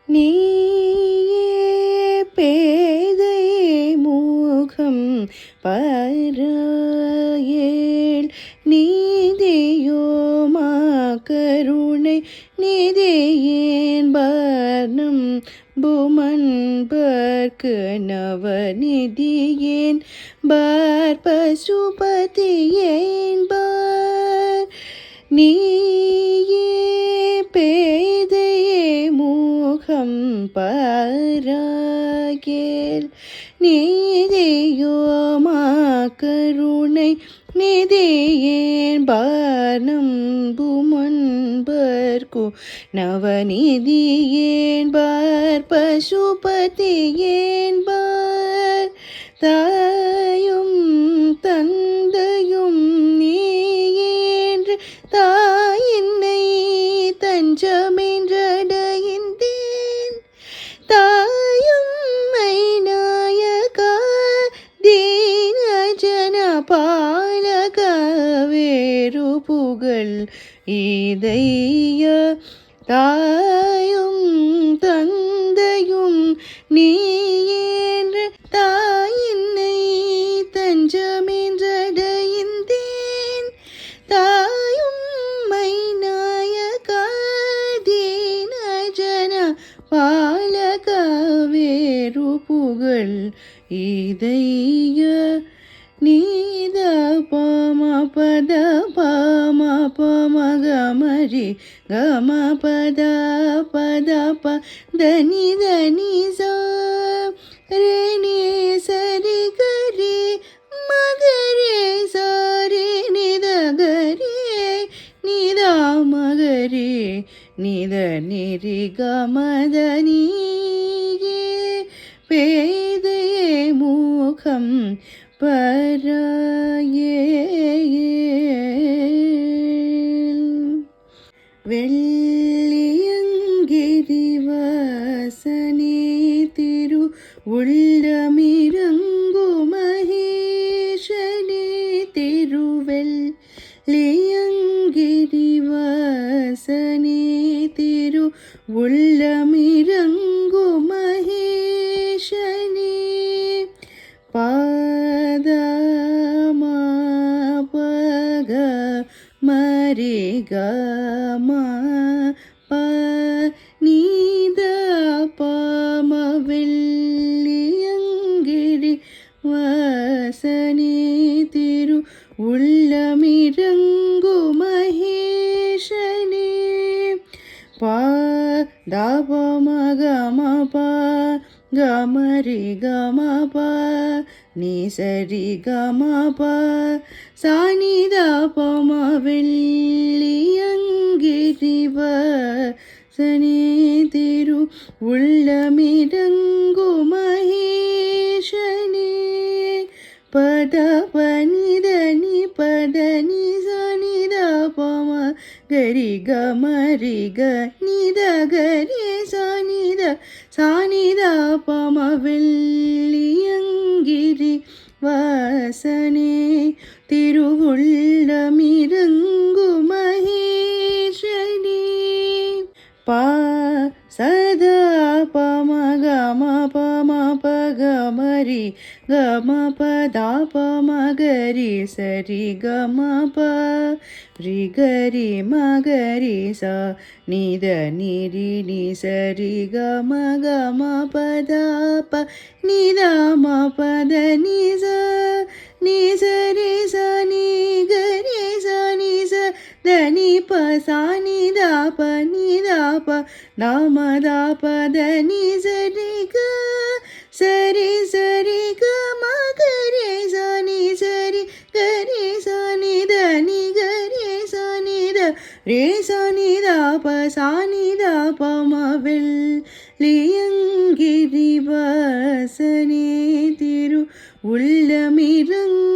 நீயே பேதையே மூகம் பாராயேல் நீதியோமா கருணை நிதியேன் பர்ணம் புமன்பர்க்கு நவநிதியேன் பார் பசுபதியேன் பார் நீயே பேதையே மூகம் பாராயேல் நீதியோமா கருணை நிதியேன் பானம் புமன்பர்க்கு நவநிதியேன் பார் பசுபதியேன் பார் தாயும் தந்தையும் நீயேன்று தாயின்னை தஞ்சமென்றடைந்தேன் தாயும் மைநாயக தீனஜன பாலக வேறு புகழ் இதைய தாயும் தந்தையும் நீயேன்று தாயின்னை தஞ்சமென்றடைந்தேன் தாயும் மைநாயக தீனஜன பாலக வேறு புகழ் இதைய நீத பம பத பம பம கமரி கம பத பத ப தனி தனி ச ரே நி சரி கரி மகரே சரி நித கரி நித மகரே நித நிரி கமத நீயே பேதையே மூகம் பாராயேல் வெள்ளியங்கிரி வாசனே திரு உள்ளமிரங்கு மகேஷனே திருவெள்ளியங்கிரி வாசனே திரு உள்ளமிரங்கு மகேஷனே பாதமா பக மரி கமா ப நீத பம வெள்ளியங்கிரி வாசனே திரு உள்ளமிரங்கு மகேஷனே பா தபம கம ப கமரி கம ப நீ சரி கம ப சானி தபம வெள்ளியங்கிரி வாசனே திரு உள்ளமிரங்கு மகேஷனே பத பனித நி பத நி சனி தபம கரி கமரி க நித கரி சனித சானித பம வெள்ளியங்கிரி வாசனே திருவுள்ளமிரங்கு மகேஷனே பா சதா பம கம பம ப கமரி கம பதா பம கரி சரி கம ப ரி கரி மகரி ச நித நிரி நி சரி கம கம பதா ப நித ம பத நி ச நி சரி ச நி கரி ச நி ச தனி ப சா நி த ப நி த ப தாம த பத நி சரி க சரி சரி க ம கரி ச நி சரி கரி ச நி த நி கரி ச நி த ரே ச நி த ப சா நி த ப ம வெள்ளியங்கிரி வாசனே திரு உள்ளமிரங்கு